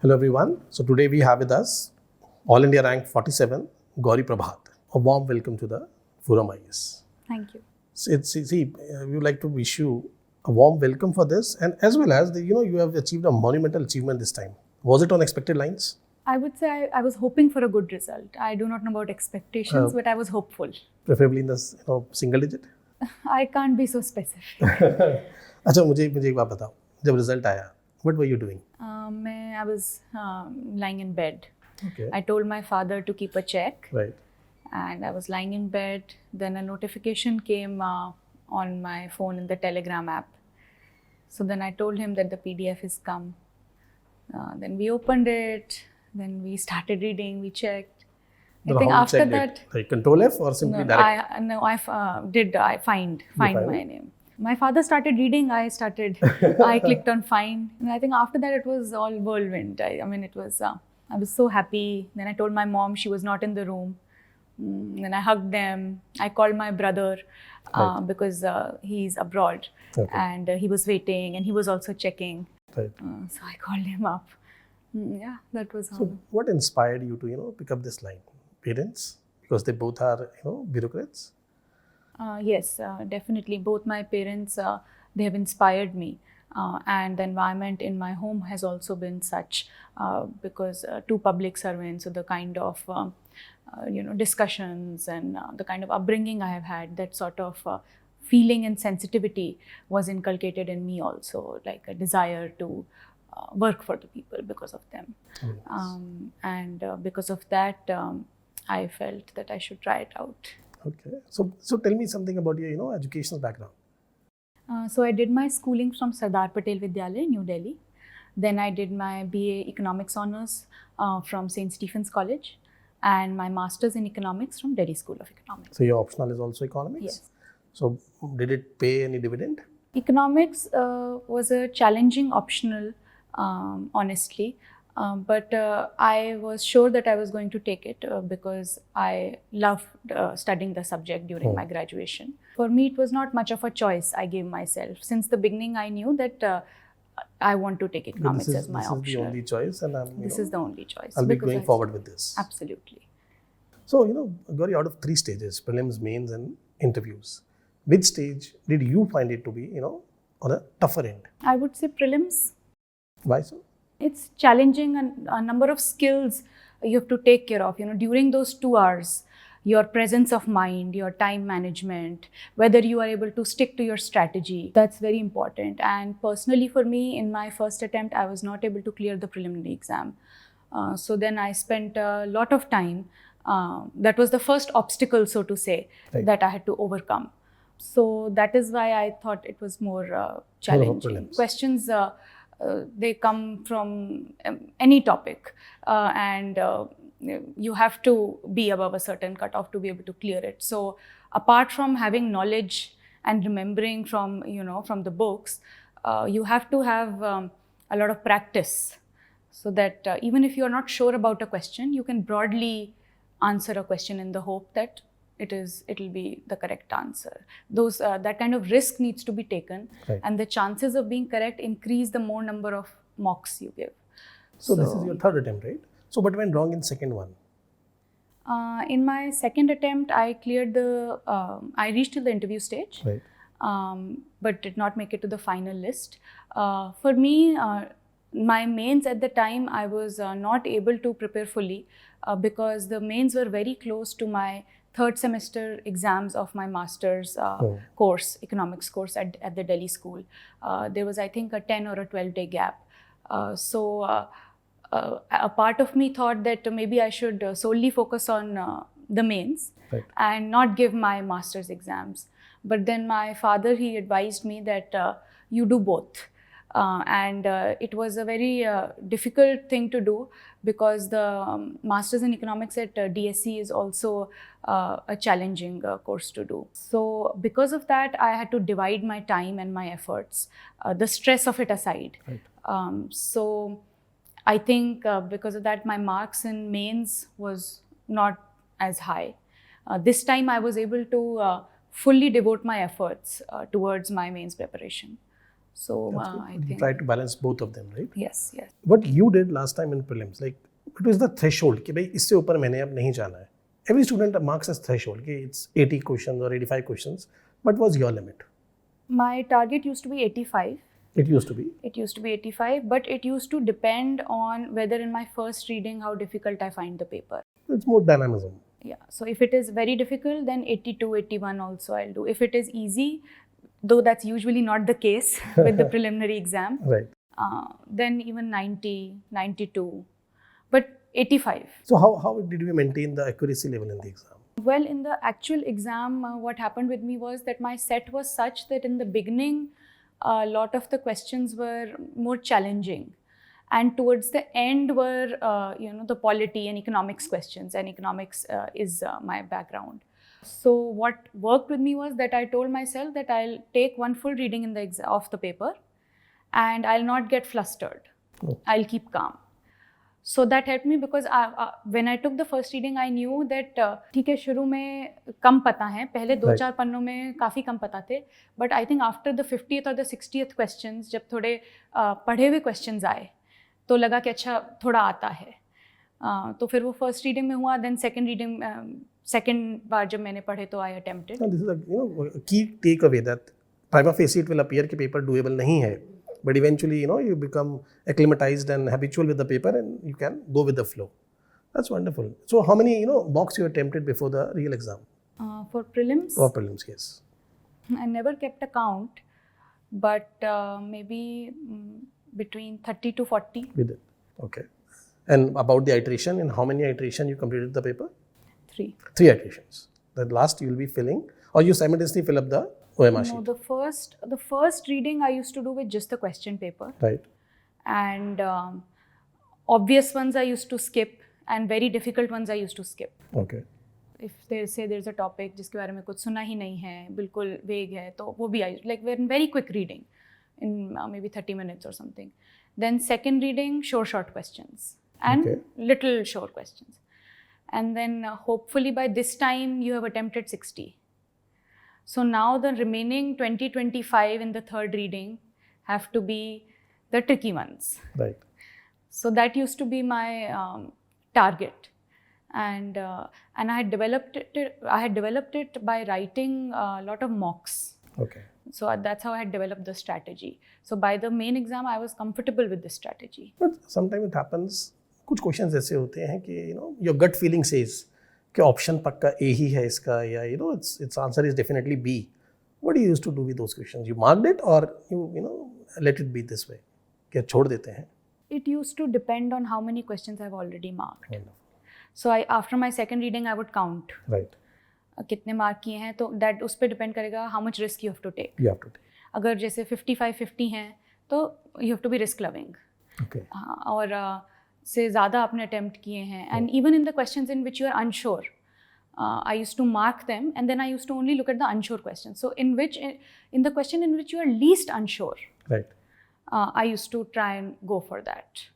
Hello everyone. So today we have with us All India rank 47, Gauri Prabhat. A warm welcome to the Forum IAS. Thank you. So we would like to wish you a warm welcome for this, and as well as you have achieved a monumental achievement this time. Was it on expected lines? I would say I was hoping for a good result. I do not know about expectations, but I was hopeful. Preferably in the single digit. I can't be so specific. अच्छा मुझे एक बात बताओ, जब result आया, what were you doing? I was lying in bed. Okay. I told my father to keep a check. Right. And I was lying in bed. Then a notification came on my phone in the Telegram app. So then I told him that the PDF has come. Then we opened it. Then we started reading. We checked. Then I think how you after checked that. it? Like Control F or simply direct? I find my name. My father started reading. I clicked on find. And I think after that it was all whirlwind. I was so happy. Then I told my mom, she was not in the room. Then I hugged them. I called my brother because he's abroad. Okay. And he was waiting and he was also checking. Right. So I called him up. Yeah, that was how. So what inspired you to pick up this line? Parents? Because they both are bureaucrats? Yes, definitely. Both my parents, they have inspired me. And the environment in my home has also been such because two public servants, so the kind of discussions and the kind of upbringing I have had, that sort of feeling and sensitivity was inculcated in me also, like a desire to work for the people because of them. Yes. And because of that, I felt that I should try it out. Okay. So tell me something about your educational background. So I did my schooling from Sardar Patel Vidyalaya, New Delhi. Then I did my BA Economics Honours from St. Stephen's College and my Masters in Economics from Delhi School of Economics. So your optional is also Economics? Yes. So did it pay any dividend? Economics was a challenging optional, honestly. But I was sure that I was going to take it because I loved studying the subject during my graduation. For me, it was not much of a choice I gave myself. Since the beginning, I knew that I want to take economics as my option. This is the only choice, and this is the only choice. I'll be going forward with this. Absolutely. So, Gauri, out of 3 stages, prelims, mains, and interviews, which stage did you find it to be, on a tougher end? I would say prelims. Why so? It's challenging, and a number of skills you have to take care of. During those 2 hours, your presence of mind, your time management, whether you are able to stick to your strategy, that's very important. And personally for me, in my first attempt, I was not able to clear the preliminary exam. So then I spent a lot of time. That was the first obstacle, so to say, that I had to overcome. So that is why I thought it was more challenging. Questions, they come from any topic and you have to be above a certain cutoff to be able to clear it. So apart from having knowledge and remembering from the books, you have to have a lot of practice so that even if you are not sure about a question, you can broadly answer a question in the hope that it'll be the correct answer. That kind of risk needs to be taken, and the chances of being correct increase the more number of mocks you give. So this is your third attempt, right? So what went wrong in second one? In my second attempt, I cleared I reached to the interview stage, but did not make it to the final list. For me, my mains at the time, I was not able to prepare fully because the mains were very close to my third semester exams of my master's course, economics course at the Delhi school. There was, I think, a 10 or a 12-day gap. So a part of me thought that maybe I should solely focus on the mains and not give my master's exams. But then my father, he advised me that you do both. And it was a very difficult thing to do because the Masters in Economics at DSC is also a challenging course to do. So because of that, I had to divide my time and my efforts, the stress of it aside. So I think because of that, my marks in mains was not as high. This time I was able to fully devote my efforts towards my mains preparation. So I You think try to balance both of them, right? yes. What you did last time in prelims, like what was the threshold कि भाई इससे ऊपर मैंने अब नहीं जाना है. Every student marks as threshold कि it's 80 questions or 85 questions. What was your limit? My target used to be 85. It used to be. It used to be 85, but it used to depend on whether in my first reading how difficult I find the paper. It's more dynamism. Yeah, so if it is very difficult, then 82, 81 also I'll do. If it is easy, though that's usually not the case with the preliminary exam, Right. then even 90, 92, but 85. So how did you maintain the accuracy level in the exam? Well, in the actual exam, what happened with me was that my set was such that in the beginning, a lot of the questions were more challenging. And towards the end were, the polity and economics questions, and economics is my background. So what worked with me was that I told myself that I'll take one full reading in the of the paper, and I'll not get flustered. Oh. I'll keep calm. So that helped me because when I took the first reading, I knew that ठीक है शुरू में कम पता है, पहले 2-4 पन्नों में काफ़ी कम पता थे, but I think after the 50th or the 60th questions, जब थोड़े पढ़े हुए questions आए, तो लगा कि अच्छा थोड़ा आता है. तो फिर वो फर्स्ट रीडिंग में हुआ, देन सेकंड बार जब मैंने पढ़े तो आई attempted. This is a key takeaway that prima facie it will appear कि paper doable नहीं है, but eventually you become acclimatized and habitual with the paper and you can go with the flow. That's wonderful. So how many mocks you attempted before the real exam? For prelims? For prelims, yes. I never kept a count, but maybe between 30 to 40. We did. Okay. And about the iteration, in how many iterations you completed the paper? 3. 3 iterations. The last you will be filling, or you simultaneously fill up the OMR sheet? No, the first reading I used to do with just the question paper. Right. And obvious ones I used to skip, and very difficult ones I used to skip. Okay. If they say there's a topic जिसके बारे में कुछ सुना ही नहीं है, बिल्कुल vague है, तो वो भी like very quick reading in maybe 30 minutes or something. Then second reading, short questions and little short questions. And then hopefully by this time you have attempted 60. So now the remaining 20-25 in the third reading have to be the tricky ones. Right. So that used to be my target. And I had developed it by writing a lot of mocks. Okay. So that's how I had developed the strategy. So by the main exam, I was comfortable with this strategy. But sometimes it happens, कुछ questions ऐसे होते हैं कि your gut feeling says कि option पक्का A ही है इसका, या its answer is definitely B. What do you used to do with those questions? You marked it or you let it be this way? क्या छोड़ देते हैं? It used to depend on how many questions I've already marked. Wonderful. So after my second reading, I would count. Right. कितने mark किए हैं, तो that उस पर डिपेंड करेगा how much risk you have to take. You have to take. अगर जैसे 55-50 हैं तो you have to be risk loving. Okay. और से ज़्यादा आपने अटेम्प्ट किए हैं, and even in the questions in which you are unsure, I used to mark them, and then I used to only look at the unsure questions. So in the question in which you are least unsure, right, I used to try and go for that.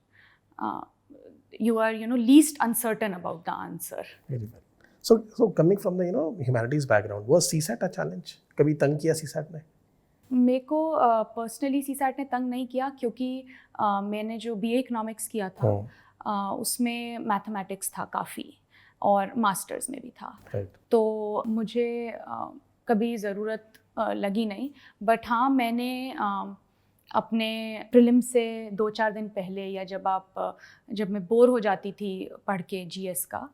You are least uncertain about the answer. Very well. So coming from the humanities background, was CSAT a challenge? कभी तंग किया CSAT ने? मेरे को personally CSAT ने तंग नहीं किया, क्योंकि मैंने जो BA इकोनॉमिक्स किया था उसमें मैथमेटिक्स था काफ़ी, और मास्टर्स में भी था. Right. तो मुझे कभी ज़रूरत लगी नहीं. बट हाँ, मैंने अपने प्रीलिम से 2-4 दिन पहले, या जब मैं बोर हो जाती थी पढ़ के GS का,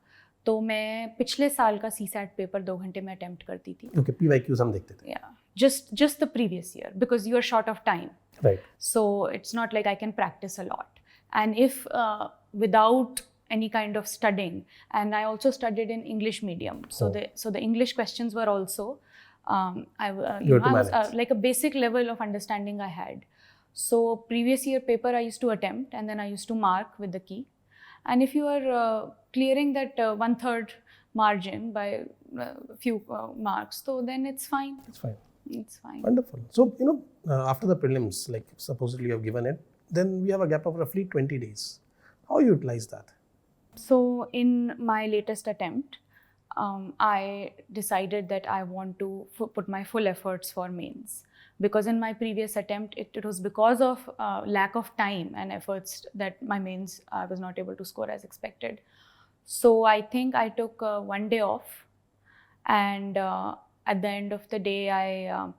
तो मैं पिछले साल का CSAT पेपर 2 घंटे में अटेम्प्ट करती थी. Okay, PYQs हम देखते थे. Yeah, just the previous year, because you are short of time. Right. So it's not like I can practice a lot. And if without any kind of studying, and I also studied in English medium, so the English questions were also I was like a basic level of understanding I had. So previous year paper I used to attempt, and then I used to mark with the key. And if you are clearing that 1/3 margin by a few marks, so then it's fine. It's fine. It's fine. Wonderful. So after the prelims, like supposedly you have given it, then we have a gap of roughly 20 days. How you utilize that? So in my latest attempt, I decided that I want to put my full efforts for mains. because in my previous attempt, it was because of lack of time and efforts that my mains I was not able to score as expected. So I think I took 1 day off, and at the end of the day, I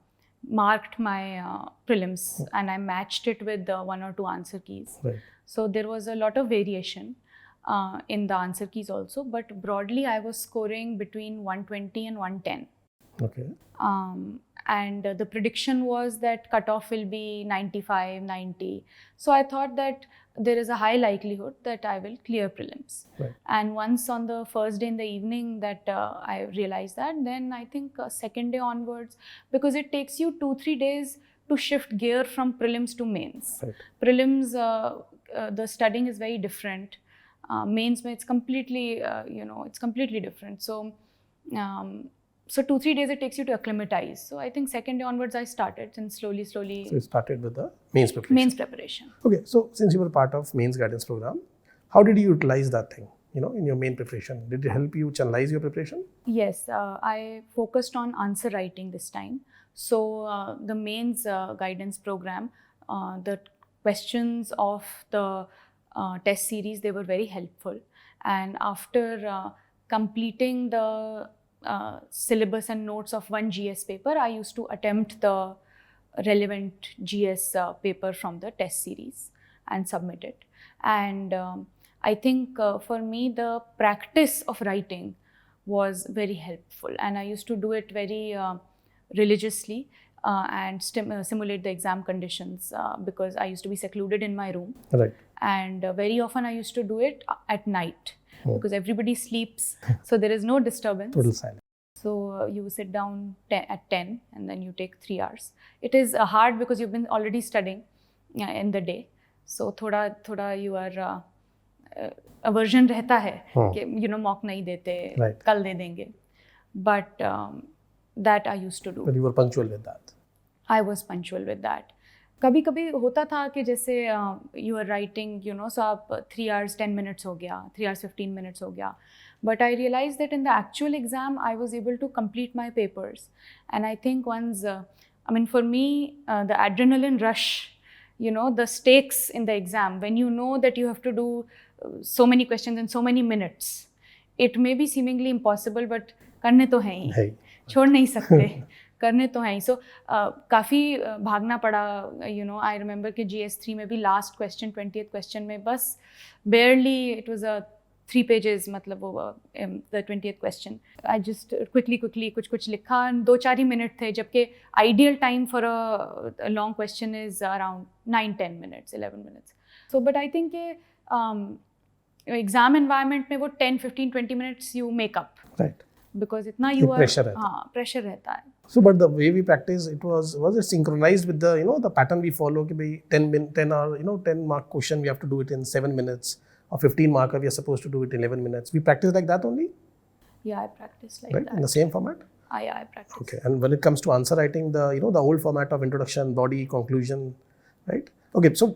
marked my prelims and I matched it with 1 or 2 answer keys. Right. So there was a lot of variation in the answer keys also, but broadly I was scoring between 120 and 110. Okay. And the prediction was that cutoff will be 95, 90. So I thought that there is a high likelihood that I will clear prelims. Right. And once on the first day in the evening that I realized that, then I think second day onwards, because it takes you 2-3 days to shift gear from prelims to mains. Right. Prelims, the studying is very different. Mains, it's completely, it's completely different. So, so 2-3 days it takes you to acclimatize. So I think second day onwards I started, and slowly. So you started with the mains preparation. Mains preparation. Okay, so since you were part of mains guidance program, how did you utilize that thing, in your main preparation? Did it help you channelize your preparation? Yes, I focused on answer writing this time. So the mains guidance program, the questions of the test series, they were very helpful. And after completing the syllabus and notes of one GS paper, I used to attempt the relevant GS paper from the test series and submit it. And I think for me, the practice of writing was very helpful, and I used to do it very religiously and simulate the exam conditions because I used to be secluded in my room. Right. And very often I used to do it at night because everybody sleeps, so there is no disturbance. Total silence. So you sit down at 10 and then you take 3 hours. It is hard because you've been already studying in the day. So thoda you are aversion रहता है कि mock नहीं देते, right. कल दे देंगे. But that I used to do. But you were punctual with that. I was punctual with that. कभी-कभी होता था कि जैसे you are writing, so आप 3 hours 10 minutes हो गया, 3 hours 15 minutes हो गया. But I realized that in the actual exam, I was able to complete my papers. And I think once, for me, the adrenaline rush, the stakes in the exam, when you know that you have to do so many questions in so many minutes, it may be seemingly impossible, but करने तो हैं ही, छोड़ नहीं सकते, करने तो हैं ही. So काफ़ी भागना पड़ा, I remember कि GS3 में भी last question, 20th question में बस barely, it was a 3 pages, मतलब वो the 20th question. I just quickly कुछ लिखा, 2-4 ही मिनट थे, जबकि ideal time for a long question is around 9-10 minutes, 11 minutes. So but I think कि exam environment में वो 10-15-20 minutes you make up. Right. Because इतना you are pressure रहता है. pressure रहता है. So but the way we practice, it was it synchronized with the the pattern we follow कि भाई 10 hour 10 mark question we have to do it in 7 minutes, or 15 marker we are supposed to do it in 11 minutes. We practice like that only? Yeah, I practice like right? that. In the same format? Yeah, I practice. Okay. And when it comes to answer writing, the the old format of introduction, body, conclusion, right? Okay. So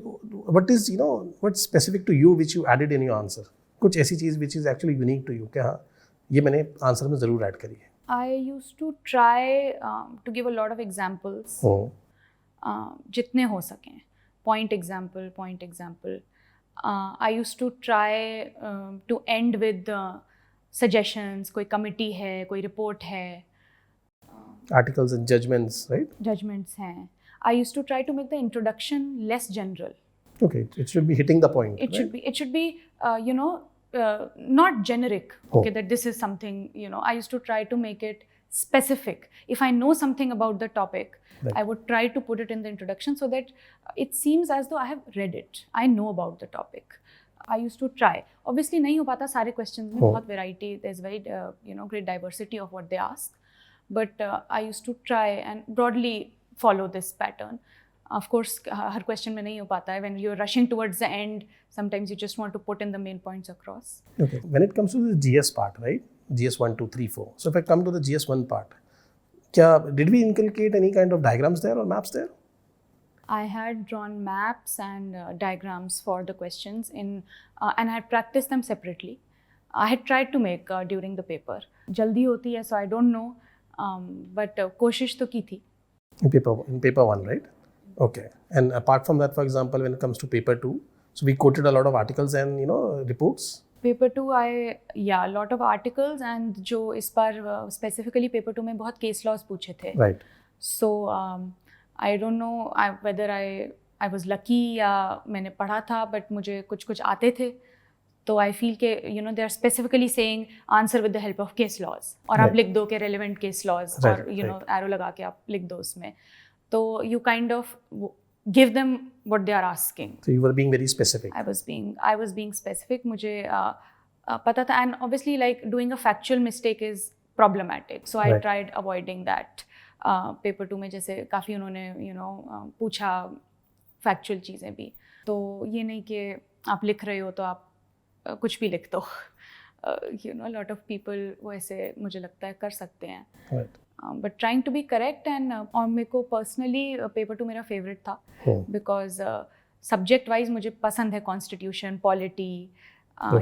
what is what's specific to you which you added in your answer? कुछ ऐसी चीज which is actually unique to you कि हाँ ये मैंने answer में जरूर add करी है. I used to try to give a lot of examples. जितने हो सकें. Point example. I used to try to end with suggestions. कोई committee है, कोई report है. Articles and judgments, right? Judgments हैं. I used to try to make the introduction less general. Okay, it should be hitting the point. It should be not generic. Okay, that this is something. I used to try to make it specific. If I know something about the topic, right, I would try to put it in the introduction so that it seems as though I have read it. I know about the topic. I used to try. Obviously, नहीं हो पाता सारे questions में बहुत variety. There's very great diversity of what they ask. But I used to try and broadly follow this pattern. Of course, her question में नहीं हो पाता है. When you're rushing towards the end, sometimes you just want to put in the main points across. Okay. When it comes to the GS part, right? GS 1, 2, 3, 4. So if I come to the GS1 part, did we inculcate any kind of diagrams there or maps there? I had drawn maps and diagrams for the questions and I had practiced them separately. I had tried to make during the paper. जल्दी होती है, so I don't know, but कोशिश तो की थी. In paper one, right? Okay. And apart from that, for example, when it comes to paper two, so we quoted a lot of articles and reports. Paper two, a lot of articles, and जो इस बार specifically paper two में बहुत case laws पूछे थे. Right. So I don't know whether I was lucky या मैंने पढ़ा था, but मुझे कुछ आते थे. तो I feel के they are specifically saying answer with the help of case laws. और आप लिख दो के relevant case laws और arrow लगा के आप लिख दो उसमें. तो you kind of give them what they are asking. So you were being very specific. I was being specific. मुझे पता था, and obviously like doing a factual mistake is problematic. So I tried avoiding that. Paper 2 में जैसे काफ़ी उन्होंने पूछा factual चीज़ें भी. तो ये नहीं कि आप लिख रहे हो तो आप कुछ भी लिख दो. A lot of people वो ऐसे मुझे लगता है कर सकते हैं. Right. But trying to be correct and और मेरे को personally paper 2 मेरा favorite था because subject wise मुझे पसंद है constitution, polity,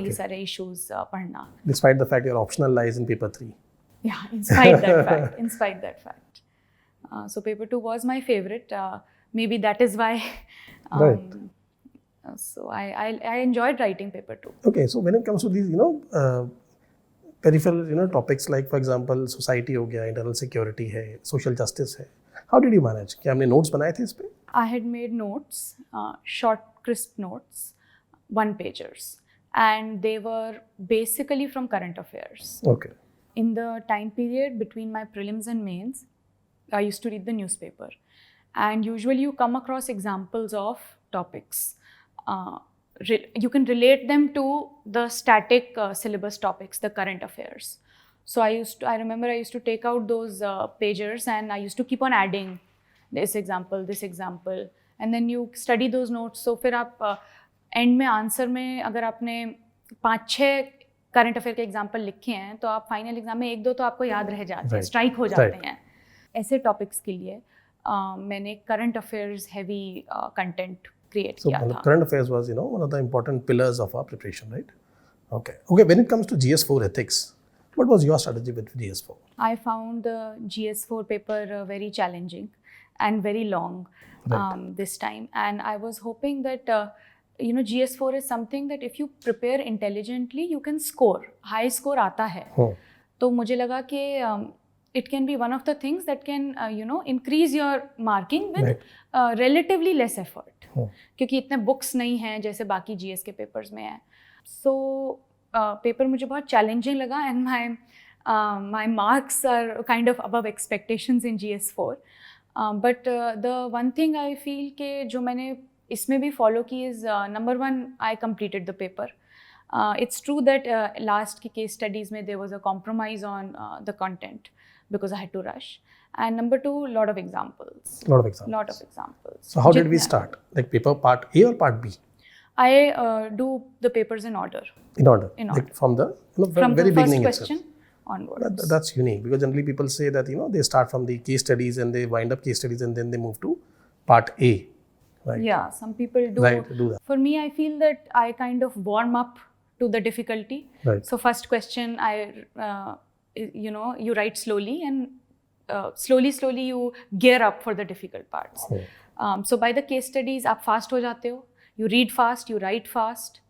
ये सारे issues पढ़ना. Despite the fact your optional lies in paper 3. Yeah, in spite that fact. So paper 2 was my favorite. Maybe that is why. Right. So I enjoyed writing paper 2. Okay, so when it comes to these, peripheral, topics like, for example, society हो गया, internal security है, social justice है. How did you manage? क्या आपने notes बनाए थे इस पे? I had made notes, short, crisp notes, one-pagers, and they were basically from current affairs. Okay. In the time period between my prelims and mains, I used to read the newspaper, and usually you come across examples of topics. You can relate them to the static syllabus topics, the current affairs. So I remember I used to take out those pagers and I used to keep on adding this example, and then you study those notes. So फिर आप end में answer में अगर आपने 5-6 current affair के example लिखे हैं तो आप final exam में 1-2 तो आपको याद रह जाते हैं, strike हो जाते हैं. ऐसे topics के लिए मैंने current affairs heavy content create किया था. Current affairs was, one of the important pillars of our preparation, right? Okay. When it comes to GS4 ethics, what was your strategy with GS4? I found the GS4 paper very challenging and very long this time. And I was hoping that, GS4 is something that if you prepare intelligently, you can score. High score आता है. तो मुझे लगा कि it can be one of the things that can, increase your marking with relatively less effort. क्योंकि इतने books नहीं हैं जैसे बाकी GS के papers में हैं. So, paper मुझे बहुत challenging लगा and my marks are kind of above expectations in GS4. But the one thing I feel कि जो मैंने इसमें भी follow की is number one, I completed the paper. It's true that last की case studies में there was a compromise on the content because I had to rush. And number two, lot of examples. So how did we start? Like paper part A or part B? I do the papers in order. In order. Like from the from very the beginning first question onwards. That's unique because generally people say that they start from the case studies and they wind up case studies and then they move to part A. Right? Yeah, some people do that. For me, I feel that I kind of warm up to the difficulty. Right. So first question, you write slowly and slowly you gear up for the difficult parts. So by the case studies, आप fast हो जाते हो. You read fast, you write fast.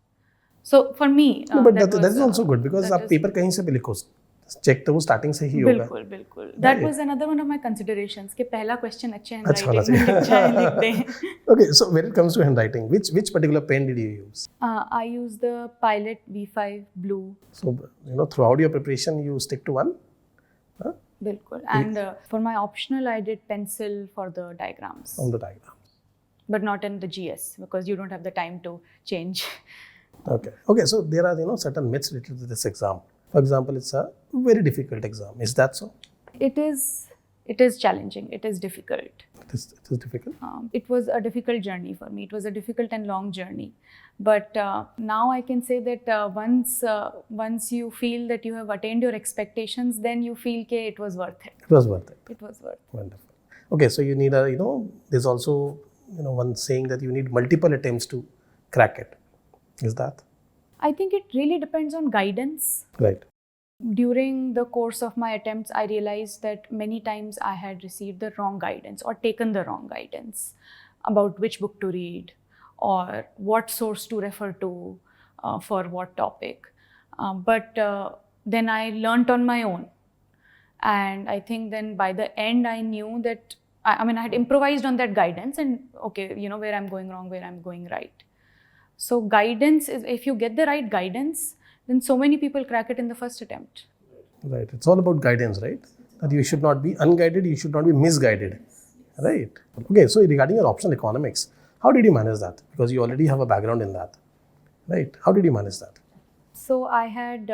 So for me, but that is also good because आप paper कहीं से भी लिखो, check तो वो starting से ही होगा. बिल्कुल. That was another one of my considerations कि पहला question अच्छे handwriting में लिख दें. Okay, so when it comes to handwriting, which particular pen did you use? I used the Pilot V5 Blue. So throughout your preparation, you stick to one. बिल्कुल. And for my optional, I did pencil for the diagrams. On the diagrams. But not in the GS because you don't have the time to change. Okay. So there are certain myths related to this exam. For example, it's a very difficult exam. Is that so? It is challenging. It is difficult. It is difficult. It was a difficult journey for me. It was a difficult and long journey. But now I can say that once you feel that you have attained your expectations, then you feel that it was worth it. It was worth it. It was worth it. Wonderful. Okay, so you need there's also one saying that you need multiple attempts to crack it. Is that? I think it really depends on guidance. Right. During the course of my attempts, I realized that many times I had received the wrong guidance or taken the wrong guidance about which book to read or what source to refer to for what topic. But then I learnt on my own. And I think then by the end, I knew that, I had improvised on that guidance and okay, where I'm going wrong, where I'm going right. So guidance is, if you get the right guidance, then so many people crack it in the first attempt. Right. It's all about guidance, right? That you should not be unguided, you should not be misguided. Right. Okay, so regarding your optional economics, how did you manage that? Because you already have a background in that. Right. How did you manage that? So I had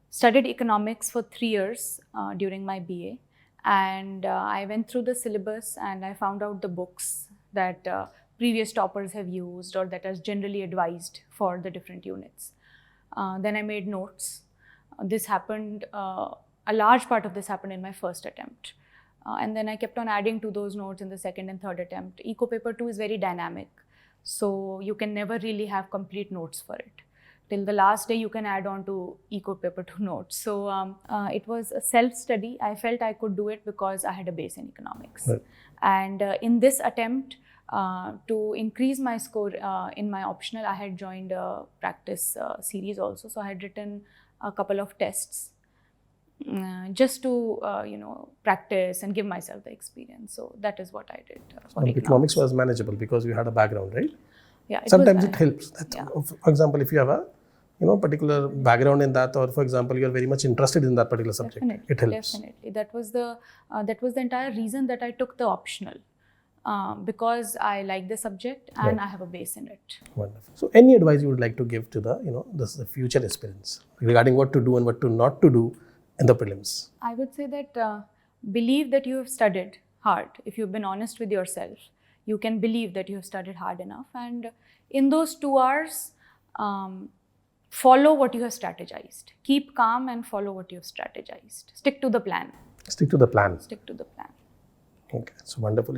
studied economics for 3 years during my BA. And I went through the syllabus and I found out the books that previous toppers have used or that are generally advised for the different units. Then I made notes. This happened, a large part of this happened in my first attempt. And then I kept on adding to those notes in the second and third attempt. Eco paper 2 is very dynamic. So you can never really have complete notes for it. Till the last day, you can add on to eco paper 2 notes. So it was a self-study. I felt I could do it because I had a base in economics. Right. And in this attempt, to increase my score in my optional, I had joined a practice series also. So I had written a couple of tests just to practice and give myself the experience. So that is what I did for economics was manageable because you had a background, right? Yeah. Sometimes it helps. For example, if you have a particular background in that, or for example, you are very much interested in that particular subject, it helps. Definitely. That was the entire reason that I took the optional. Because I like the subject and I have a base in it. Wonderful. So any advice you would like to give to the future aspirants regarding what to do and what to not to do in the prelims? I would say that believe that you have studied hard. If you've been honest with yourself, you can believe that you have studied hard enough. And in those 2 hours, follow what you have strategized. Keep calm and follow what you have strategized. Stick to the plan. Stick to the plan. Stick to the plan. Okay, so wonderful.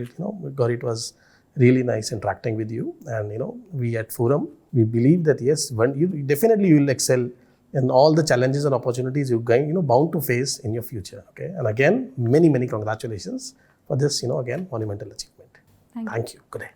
Gauri, it was really nice interacting with you. And we at Forum, we believe that yes, you will excel in all the challenges and opportunities you're bound to face in your future. Okay, and again, many congratulations for this again monumental achievement. Thank you. Thank you. Good day.